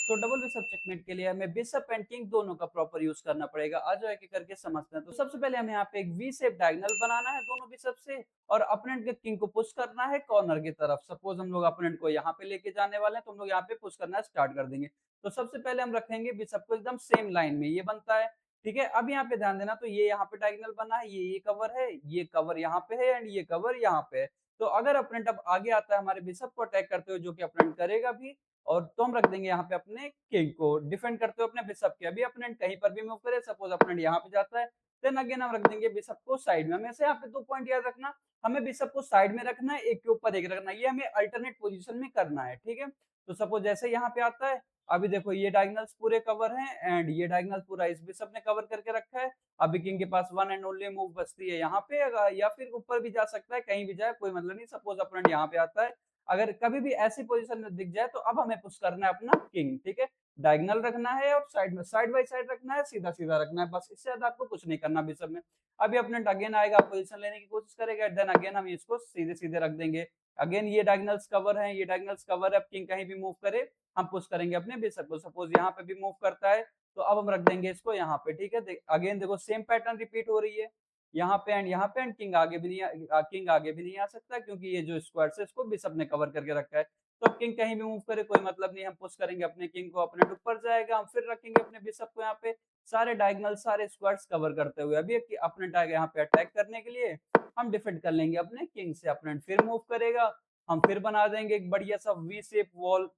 तो double bishop checkmate के लिए हमें बिशप एंड किंग दोनों का प्रॉपर यूज करना पड़ेगा। आ जाओ एक-एक करके समझते हैं। तो सबसे पहले हमें यहाँ पे एक वी शेप डायगोनल बनाना है दोनों बिशप से और अपोनेंट के किंग को पुश करना है कॉर्नर की तरफ। सपोज हम लोग अपोनेंट को यहाँ पे लेके जाने वाले हैं तो हम लोग यहाँ पे पुश करना स्टार्ट कर देंगे। तो सबसे पहले हम रखेंगे बिशप को एकदम सेम लाइन में, ये बनता है। ठीक है, अब यहाँ पे ध्यान देना, तो ये यहाँ पे डायगोनल बना है, ये कवर है, ये कवर यहाँ पे है एंड ये कवर यहाँ पे है। तो अगर अपोनेंट अब आगे आता है हमारे बिशप को अटैक करते हुए, जो कि अपोनेंट करेगा भी, और तो हम रख देंगे यहाँ पे अपने किंग को डिफेंड करते हुए अपने बिशप के। अभी अपोनेंट कहीं पर भी मूव करे, सपोज अपोनेंट यहाँ पे जाता है, देन अगेन हम रख देंगे बिशप को साइड में। हमेशा यहाँ पे 2 पॉइंट याद रखना, हमें बिशप को साइड में रखना है, एक के ऊपर एक रखना है, ये हमें अल्टरनेट पोजीशन में करना है। ठीक है, तो सपोज जैसे यहाँ पे आता है, अभी देखो ये डायगोनल्स पूरे कवर हैं एंड ये डायगोनल पूरा इस बिशप ने कवर करके रखा है। अभी किंग के पास वन एंड ओनली मूव बचती है यहाँ पे, या फिर ऊपर भी जा सकता है, कहीं भी जाए कोई मतलब नहीं। सपोज अपोनेंट यहाँ पे आता है, अगर कभी भी ऐसी पोजीशन में दिख जाए तो अब हमें पुश करना है अपना किंग। ठीक है, डायगोनल रखना है और साइड में साइड बाय साइड रखना है, सीधा सीधा रखना है, बस इससे ज्यादा आपको कुछ नहीं करना बिशप में। अभी अपोनेंट अगेन आएगा, पोजीशन लेने की कोशिश करेगा, देन अगेन हम इसको सीधे सीधे रख देंगे। अगेन ये डायगोनल्स कवर है, ये डायगोनल्स कवर है, अब किंग कहीं भी मूव करे हम पुश करेंगे अपने बिशप को। सपोज यहाँ पे भी मूव करता है तो अब हम रख देंगे इसको यहाँ पे। ठीक है, अगेन देखो सेम पैटर्न रिपीट हो रही है, यहाँ पे एंड यहाँ पे एंड किंग आगे भी नहीं किंग आगे भी नहीं आ सकता, क्योंकि ये जो स्क्वायर है इसको बिशप ने कवर करके रखा है। तो अब किंग कहीं भी मूव करे कोई मतलब नहीं, हम पुश करेंगे अपने किंग को, अपने ऊपर जाएगा, हम फिर रखेंगे अपने बिशप को यहाँ पे सारे डायगोनल सारे स्क्वायर्स कवर करते हुए। अभी अपने आएगा यहाँ पे अटैक करने के लिए, हम डिफेंड कर लेंगे अपने किंग से। अपने फिर मूव करेगा, हम फिर बना देंगे एक बढ़िया सा वी शेप वॉल।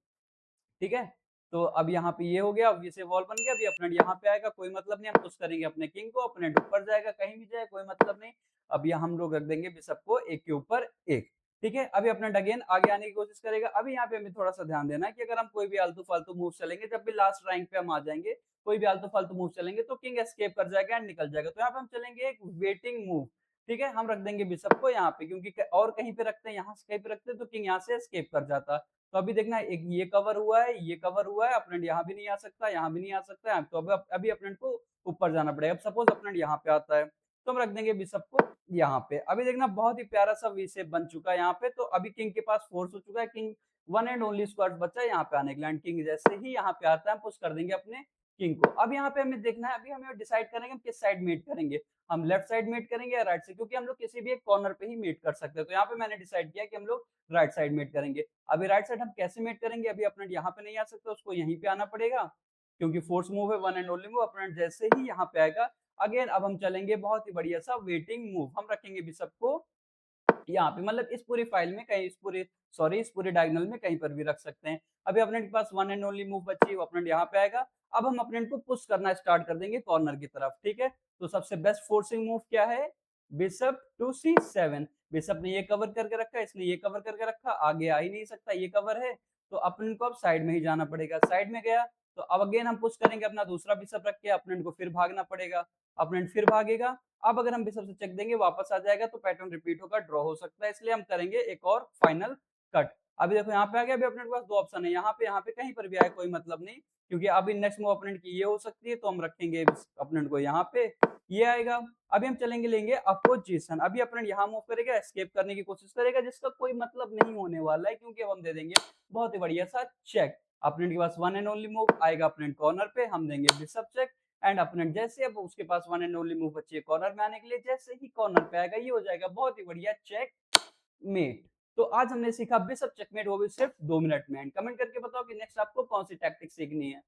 ठीक है, तो अब यहाँ पे ये हो गया, अब ये वॉल बन गया। अभी अपने यहाँ पे आएगा, कोई मतलब नहीं, हम पुश करेंगे अपने किंग को, अपने ऊपर जाएगा, कहीं भी जाए कोई मतलब नहीं। अब यहाँ हम लोग रख देंगे बिशप को एक के ऊपर एक। ठीक है, अभी अपना अगेन आगे आने की कोशिश करेगा। अभी यहाँ पे हमें थोड़ा सा ध्यान देना है कि अगर हम कोई भी आलतू फालतू मूव चलेंगे, जब भी लास्ट रैंक पे हम आ जाएंगे, कोई भी आलतू फालतू मूव चलेंगे तो किंग एस्केप कर जाएगा एंड निकल जाएगा। तो यहाँ पे हम चलेंगे एक वेटिंग मूव। ठीक है, हम रख देंगे बिशप को यहाँ पे, क्योंकि और कहीं पे रखते हैं, यहाँ से कहीं पे रखते हैं तो किंग यहाँ से एस्केप कर जाता। तो अभी देखना, एक ये कवर हुआ है, ये कवर हुआ है, अपोनेंट यहाँ भी नहीं आ सकता, यहाँ भी नहीं आ सकता है। तो अब अभी अपोनेंट को ऊपर जाना पड़ेगा। अब सपोज अपोनेंट यहाँ पे आता है तो हम रख देंगे बिशप को यहाँ पे। अभी देखना बहुत ही प्यारा सा वी शेप बन चुका है यहाँ पे। तो अभी किंग के पास फोर्स हो चुका है, king one and only squad बचा है यहाँ पे आने के लिए। किंग जैसे ही यहाँ पे आता है हम पुश कर देंगे अपने किंग को। अब यहाँ पे हमें देखना है, अभी हमें डिसाइड करेंगे हम किस साइड मीट करेंगे, हम लेफ्ट साइड मीट करेंगे या राइट साइड, क्योंकि हम लोग किसी भी एक कॉर्नर पे ही मीट कर सकते हैं। तो यहाँ पे मैंने डिसाइड किया कि हम लोग राइट साइड मीट करेंगे। अभी राइट साइड हम कैसे मीट करेंगे, अभी अपोनेंट यहाँ पे नहीं आ सकता, उसको यहीं पे आना पड़ेगा, क्योंकि फोर्स मूव है, one and only move. Opponent जैसे ही यहाँ पे आएगा, अगेन अब हम चलेंगे बहुत ही बढ़िया सा वेटिंग मूव। हम रखेंगे बिशप को यहाँ पे, मतलब इस पूरी फाइल में कहीं, इस पूरे डायगोनल में कहीं पर भी रख सकते हैं। अभी अपोनेंट के पास वन एंड ओनली मूव बची है, वो अपोनेंट यहाँ पे आएगा। अब हम अपोनेंट को पुश करना स्टार्ट कर देंगे कॉर्नर की तरफ। ठीक है, तो सबसे बेस्ट फोर्सिंग मूव क्या है, बिशप टू C7। बिशप ने ये कवर करके रखा है, इसने ये कवर करके रखा, आगे आ ही नहीं सकता, ये कवर है। तो अपोनेंट को अब साइड में ही जाना पड़ेगा। साइड में गया तो अब अगेन हम पुश करेंगे अपना दूसरा बिशप रख के, अपोनेंट को फिर भागना पड़ेगा, अपोनेंट फिर भागेगा। अब अगर हम बिशप से चेक देंगे वापस आ जाएगा, तो पैटर्न रिपीट होगा, ड्रॉ हो सकता है, इसलिए हम करेंगे एक और फाइनल कट। अभी देखो यहाँ पे आ गया, अभी अपने पास दो ऑप्शन है, यहाँ पे कहीं पर भी आए कोई मतलब नहीं, क्योंकि अभी नेक्स्ट मूव अपोनेंट की ये हो सकती है, तो हम रखेंगे अपोनेंट को यहाँ पे, ये आएगा। अभी हम चलेंगे, लेंगे अपोजिशन। अभी अपोनेंट यहाँ मूव करेगा, एस्केप करने की कोशिश करेगा, जिसका कोई मतलब नहीं होने वाला है, क्योंकि अब हम दे देंगे बहुत ही बढ़िया सा चेक। अपोनेंट के पास वन एंड ओनली मूव आएगा अपोनेंट कॉर्नर पे, हम देंगे बिशप चेक एंड अपोनेंट जैसे अब उसके पास वन एंड ओनली मूव बची है कॉर्नर में आने के लिए, जैसे ही कॉर्नर पे आएगा ये हो जाएगा बहुत ही बढ़िया चेक मेट। तो आज हमने सीखा बिशप चेकमेट, वो भी सिर्फ 2 मिनट में। कमेंट करके बताओ कि नेक्स्ट आपको कौन सी टैक्टिक सीखनी है।